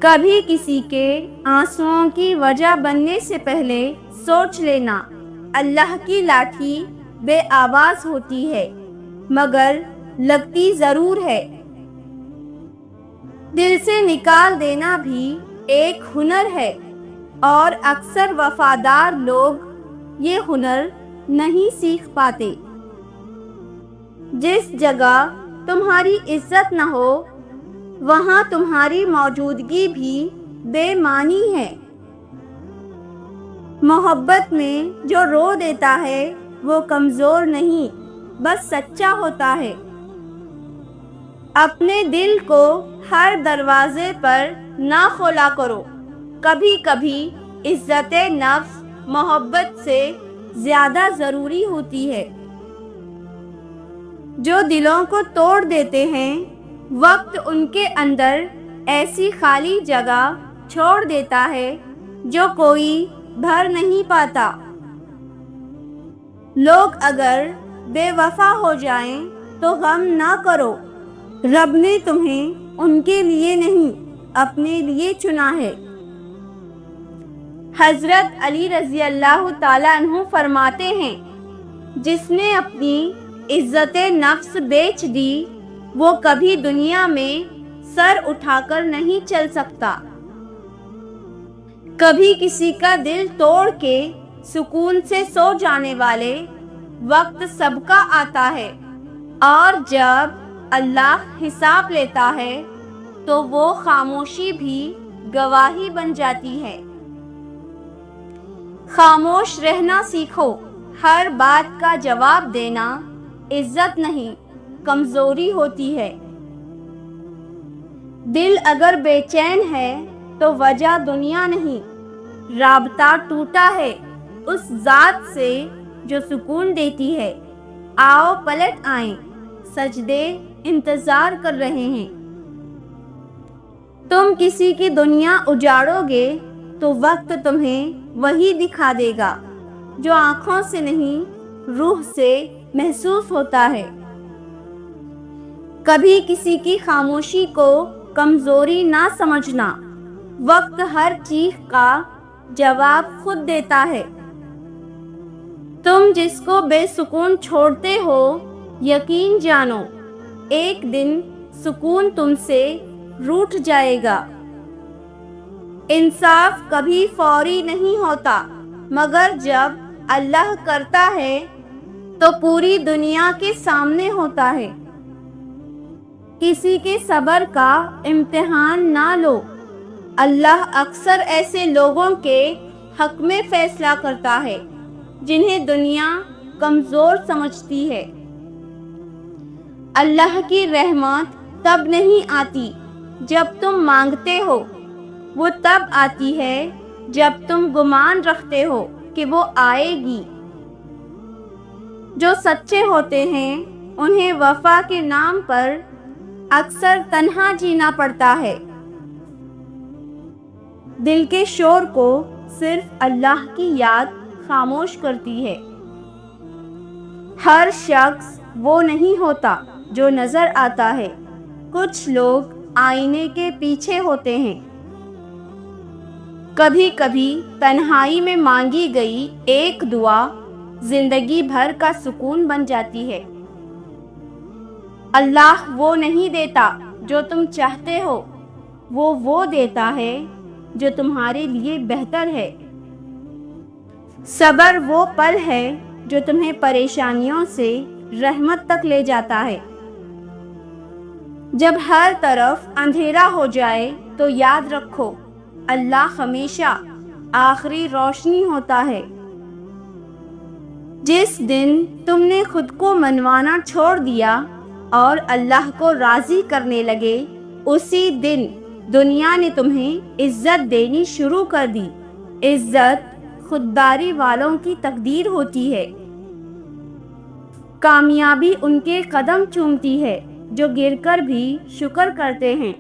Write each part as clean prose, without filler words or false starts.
کبھی کسی کے آنسوؤں کی وجہ بننے سے پہلے سوچ لینا، اللہ کی لاٹھی بے آواز ہوتی ہے مگر لگتی ضرور ہے۔ دل سے نکال دینا بھی ایک ہنر ہے، اور اکثر وفادار لوگ یہ ہنر نہیں سیکھ پاتے۔ جس جگہ تمہاری عزت نہ ہو وہاں تمہاری موجودگی بھی بے معنی ہے۔ محبت میں جو رو دیتا ہے وہ کمزور نہیں، بس سچا ہوتا ہے۔ اپنے دل کو ہر دروازے پر نہ کھولا کرو، کبھی کبھی عزت نفس محبت سے زیادہ ضروری ہوتی ہے۔ جو دلوں کو توڑ دیتے ہیں وقت ان کے اندر ایسی خالی جگہ چھوڑ دیتا ہے جو کوئی بھر نہیں پاتا۔ لوگ اگر بے وفا ہو جائیں تو غم نہ کرو، رب نے تمہیں ان کے لیے نہیں اپنے لیے چنا ہے۔ حضرت علی رضی اللہ تعالیٰ عنہ فرماتے ہیں، جس نے اپنی عزت نفس بیچ دی وہ کبھی دنیا میں سر اٹھا کر نہیں چل سکتا۔ کبھی کسی کا دل توڑ کے سکون سے سو جانے والے وقت سب کا آتا ہے، اور جب اللہ حساب لیتا ہے تو وہ خاموشی بھی گواہی بن جاتی ہے۔ خاموش رہنا سیکھو، ہر بات کا جواب دینا عزت نہیں کمزوری ہوتی ہے۔ دل اگر بے چین ہے تو وجہ دنیا نہیں، رابطہ ٹوٹا ہے اس ذات سے جو سکون دیتی ہے۔ آؤ پلٹ آئیں، سجدے انتظار کر رہے ہیں۔ تم کسی کی دنیا اجاڑو گے تو وقت تمہیں وہی دکھا دے گا جو آنکھوں سے نہیں روح سے محسوس ہوتا ہے۔ کبھی کسی کی خاموشی کو کمزوری نہ سمجھنا، وقت ہر چیخ کا جواب خود دیتا ہے۔ تم جس کو بے سکون چھوڑتے ہو یقین جانو ایک دن سکون تم سے روٹھ جائے گا۔ انصاف کبھی فوری نہیں ہوتا مگر جب اللہ کرتا ہے تو پوری دنیا کے سامنے ہوتا ہے۔ کسی کے صبر کا امتحان نہ لو، اللہ اکثر ایسے لوگوں کے حق میں فیصلہ کرتا ہے جنہیں دنیا کمزور سمجھتی ہے۔ اللہ کی رحمت تب نہیں آتی جب تم مانگتے ہو، وہ تب آتی ہے جب تم گمان رکھتے ہو کہ وہ آئے گی۔ جو سچے ہوتے ہیں انہیں وفا کے نام پر اکثر تنہا جینا پڑتا ہے۔ دل کے شور کو صرف اللہ کی یاد خاموش کرتی ہے۔ ہر شخص وہ نہیں ہوتا جو نظر آتا ہے، کچھ لوگ آئینے کے پیچھے ہوتے ہیں۔ کبھی کبھی تنہائی میں مانگی گئی ایک دعا زندگی بھر کا سکون بن جاتی ہے۔ اللہ وہ نہیں دیتا جو تم چاہتے ہو، وہ دیتا ہے جو تمہارے لیے بہتر ہے۔ صبر وہ پل ہے جو تمہیں پریشانیوں سے رحمت تک لے جاتا ہے۔ جب ہر طرف اندھیرا ہو جائے تو یاد رکھو اللہ ہمیشہ آخری روشنی ہوتا ہے۔ جس دن تم نے خود کو منوانا چھوڑ دیا اور اللہ کو راضی کرنے لگے اسی دن دنیا نے تمہیں عزت دینی شروع کر دی۔ عزت خودداری والوں کی تقدیر ہوتی ہے۔ کامیابی ان کے قدم چومتی ہے جو گر کر بھی شکر کرتے ہیں۔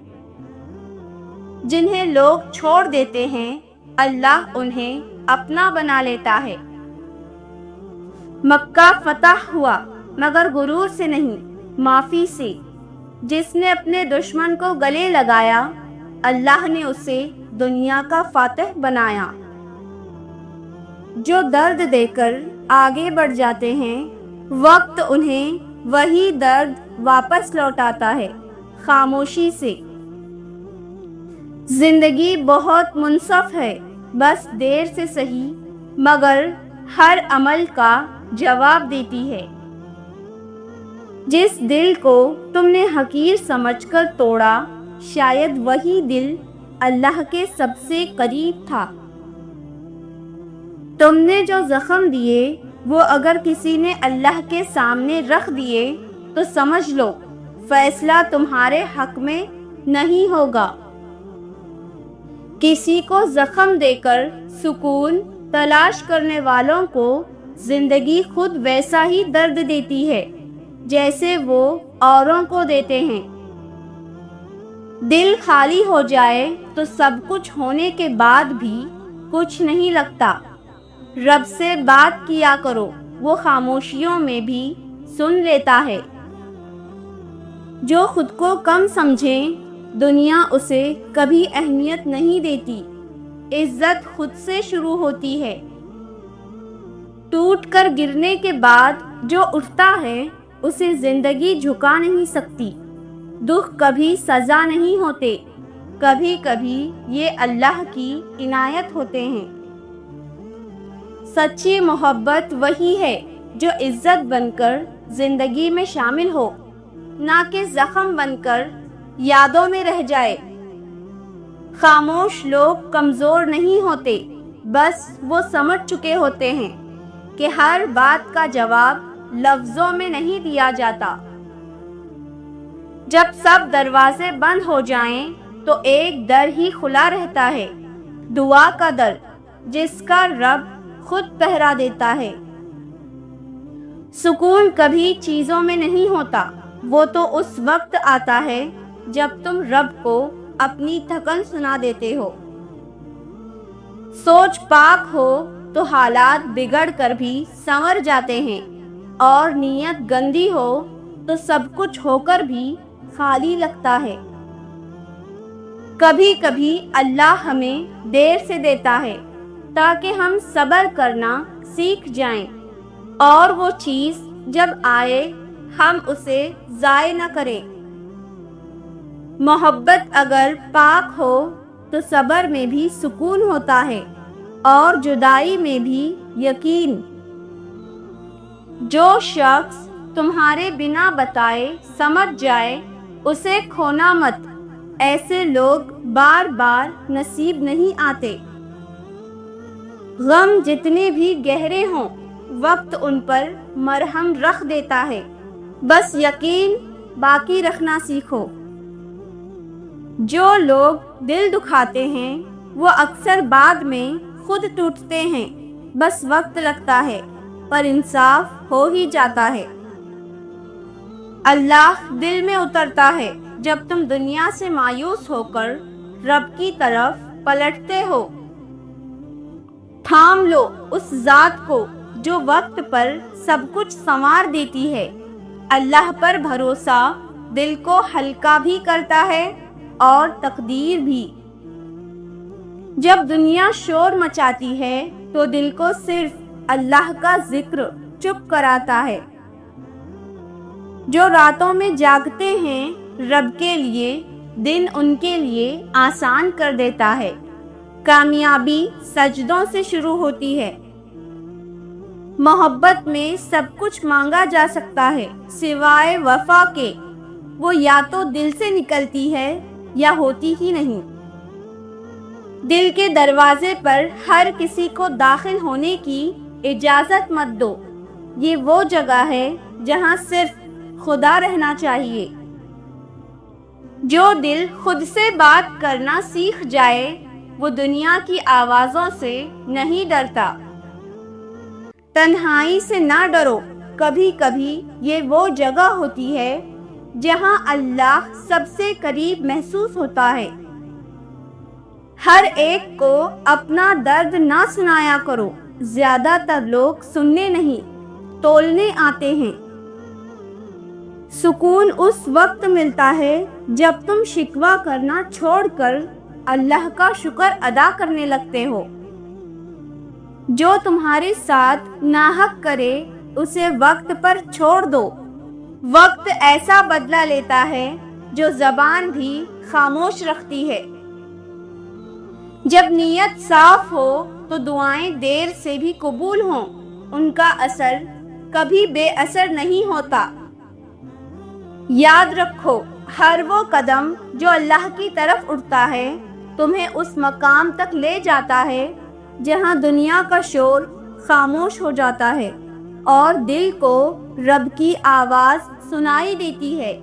جنہیں لوگ چھوڑ دیتے ہیں اللہ انہیں اپنا بنا لیتا ہے۔ مکہ فتح ہوا مگر غرور سے نہیں، معافی سے۔ جس نے اپنے دشمن کو گلے لگایا اللہ نے اسے دنیا کا فاتح بنایا۔ جو درد دے کر آگے بڑھ جاتے ہیں، وقت انہیں وہی درد واپس لوٹاتا ہے، خاموشی سے۔ زندگی بہت منصف ہے، بس دیر سے سہی، مگر ہر عمل کا جواب دیتی ہے۔ جس دل کو تم نے حقیر سمجھ کر توڑا، شاید وہی دل اللہ کے سب سے قریب تھا۔ تم نے جو زخم دیے، وہ اگر کسی نے اللہ کے سامنے رکھ دیے تو سمجھ لو فیصلہ تمہارے حق میں نہیں ہوگا۔ کسی کو زخم دے کر سکون تلاش کرنے والوں کو زندگی خود ویسا ہی درد دیتی ہے جیسے وہ اوروں کو دیتے ہیں۔ دل خالی ہو جائے تو سب کچھ ہونے کے بعد بھی کچھ نہیں لگتا۔ رب سے بات کیا کرو، وہ خاموشیوں میں بھی سن لیتا ہے۔ جو خود کو کم سمجھے، دنیا اسے کبھی اہمیت نہیں دیتی۔ عزت خود سے شروع ہوتی ہے۔ ٹوٹ کر گرنے کے بعد جو اٹھتا ہے، اسے زندگی جھکا نہیں سکتی۔ دکھ کبھی سزا نہیں ہوتے، کبھی کبھی یہ اللہ کی عنایت ہوتے ہیں۔ سچی محبت وہی ہے جو عزت بن کر زندگی میں شامل ہو، نہ کہ زخم بن کر یادوں میں رہ جائے۔ خاموش لوگ کمزور نہیں ہوتے، بس وہ سمجھ چکے ہوتے ہیں کہ ہر بات کا جواب لفظوں میں نہیں دیا جاتا۔ جب سب دروازے بند ہو جائیں تو ایک در ہی کھلا رہتا ہے، دعا کا در، جس کا رب خود پہرا دیتا ہے۔ سکون کبھی چیزوں میں نہیں ہوتا، وہ تو اس وقت آتا ہے جب تم رب کو اپنی تھکن سنا دیتے ہو۔ سوچ پاک ہو تو حالات بگڑ کر بھی سنور جاتے ہیں، اور نیت گندی ہو تو سب کچھ ہو کر بھی خالی لگتا ہے۔ کبھی کبھی اللہ ہمیں دیر سے دیتا ہے تاکہ ہم صبر کرنا سیکھ جائیں، اور وہ چیز جب آئے ہم اسے ضائع نہ کریں۔ محبت اگر پاک ہو تو صبر میں بھی سکون ہوتا ہے، اور جدائی میں بھی یقین۔ جو شخص تمہارے بنا بتائے سمجھ جائے، اسے کھونا مت۔ ایسے لوگ بار بار نصیب نہیں آتے۔ غم جتنے بھی گہرے ہوں، وقت ان پر مرہم رکھ دیتا ہے، بس یقین باقی رکھنا سیکھو۔ جو لوگ دل دکھاتے ہیں، وہ اکثر بعد میں خود ٹوٹتے ہیں، بس وقت لگتا ہے، پر انصاف ہو ہی جاتا ہے۔ اللہ دل میں اترتا ہے جب تم دنیا سے مایوس ہو کر رب کی طرف پلٹتے ہو۔ تھام لو اس ذات کو جو وقت پر سب کچھ سنوار دیتی ہے۔ اللہ پر بھروسہ دل کو ہلکا بھی کرتا ہے اور تقدیر بھی۔ جب دنیا شور مچاتی ہے تو دل کو صرف اللہ کا ذکر چپ کراتا ہے۔ جو راتوں میں جاگتے ہیں رب کے لیے، دن ان کے لیے آسان کر دیتا ہے۔ کامیابی سجدوں سے شروع ہوتی ہے۔ محبت میں سب کچھ مانگا جا سکتا ہے سوائے وفا کے، وہ یا تو دل سے نکلتی ہے یا ہوتی ہی نہیں۔ دل کے دروازے پر ہر کسی کو داخل ہونے کی اجازت مت دو، یہ وہ جگہ ہے جہاں صرف خدا رہنا چاہیے۔ جو دل خود سے بات کرنا سیکھ جائے، وہ دنیا کی آوازوں سے نہیں ڈرتا۔ تنہائی سے نہ ڈرو، کبھی کبھی یہ وہ جگہ ہوتی ہے جہاں اللہ سب سے قریب محسوس ہوتا ہے۔ ہر ایک کو اپنا درد نہ سنایا کرو، زیادہ تر لوگ سننے نہیں، تولنے آتے ہیں۔ سکون اس وقت ملتا ہے جب تم شکوہ کرنا چھوڑ کر اللہ کا شکر ادا کرنے لگتے ہو۔ جو تمہارے ساتھ ناحق کرے اسے وقت پر چھوڑ دو۔ وقت ایسا بدلہ لیتا ہے جو زبان بھی خاموش رکھتی ہے۔ جب نیت صاف ہو تو دعائیں دیر سے بھی قبول ہوں، ان کا اثر کبھی بے اثر نہیں ہوتا۔ یاد رکھو، ہر وہ قدم جو اللہ کی طرف اٹھتا ہے تمہیں اس مقام تک لے جاتا ہے جہاں دنیا کا شور خاموش ہو جاتا ہے اور دل کو رب کی آواز سنائی دیتی ہے۔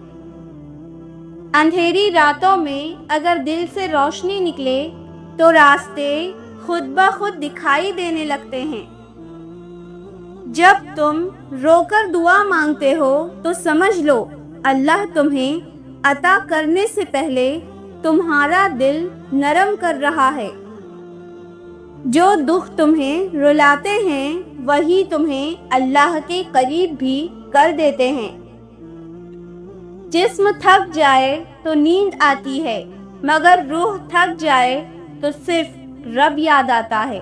اندھیری راتوں میں اگر دل سے روشنی نکلے تو راستے خود بخود دکھائی دینے لگتے ہیں۔ جب تم رو کر دعا مانگتے ہو تو سمجھ لو اللہ تمہیں عطا کرنے سے پہلے تمہارا دل نرم کر رہا ہے۔ جو دکھ تمہیں رلاتے ہیں وہی تمہیں اللہ کے قریب بھی کر دیتے ہیں۔ جسم تھک جائے تو نیند آتی ہے، مگر روح تھک جائے تو صرف رب یاد آتا ہے۔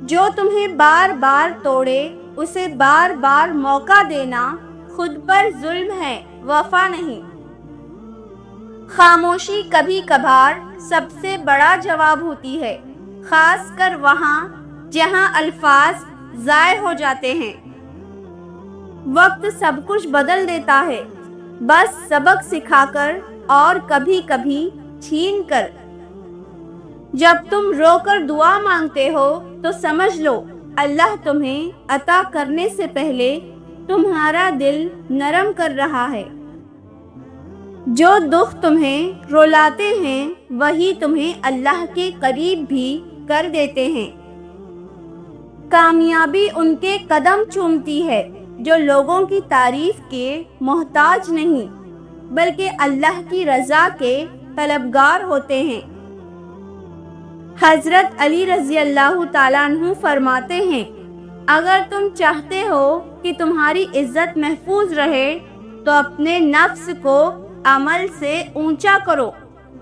جو تمہیں بار بار توڑے اسے بار بار موقع دینا خود پر ظلم ہے، وفا نہیں۔ خاموشی کبھی کبھار سب سے بڑا جواب ہوتی ہے، خاص کر وہاں جہاں الفاظ ضائع ہو جاتے ہیں۔ وقت سب کچھ بدل دیتا ہے، بس سبق سکھا کر اور کبھی کبھی چھین کر۔ جب تم رو کر دعا مانگتے ہو تو سمجھ لو اللہ تمہیں عطا کرنے سے پہلے تمہارا دل نرم کر رہا ہے۔ جو دکھ تمہیں رلاتے ہیں وہی تمہیں اللہ کے قریب بھی کر دیتے ہیں۔ کامیابی ان کے قدم چومتی ہے جو لوگوں کی تعریف کے محتاج نہیں بلکہ اللہ کی رضا کے طلبگار ہوتے ہیں۔ حضرت علی رضی اللہ تعالیٰ عنہ فرماتے ہیں، اگر تم چاہتے ہو کہ تمہاری عزت محفوظ رہے تو اپنے نفس کو عمل سے اونچا کرو،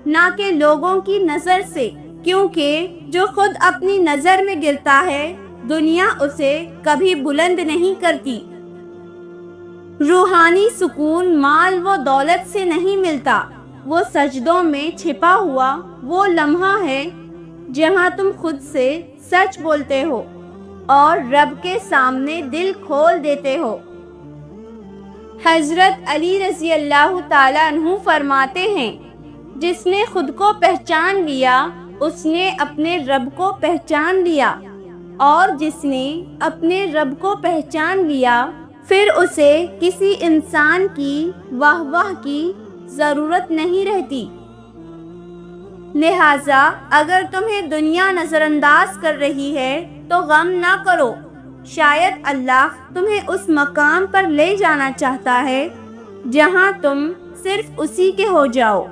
نہ کہ لوگوں کی نظر سے، کیونکہ جو خود اپنی نظر میں گرتا ہے دنیا اسے کبھی بلند نہیں کرتی۔ روحانی سکون مال و دولت سے نہیں ملتا، وہ سجدوں میں چھپا ہوا وہ لمحہ ہے جہاں تم خود سے سچ بولتے ہو اور رب کے سامنے دل کھول دیتے ہو۔ حضرت علی رضی اللہ تعالیٰ عنہ فرماتے ہیں، جس نے خود کو پہچان لیا اس نے اپنے رب کو پہچان لیا، اور جس نے اپنے رب کو پہچان لیا پھر اسے کسی انسان کی واہ واہ کی ضرورت نہیں رہتی۔ لہٰذا اگر تمہیں دنیا نظر انداز کر رہی ہے تو غم نہ کرو، شاید اللہ تمہیں اس مقام پر لے جانا چاہتا ہے جہاں تم صرف اسی کے ہو جاؤ۔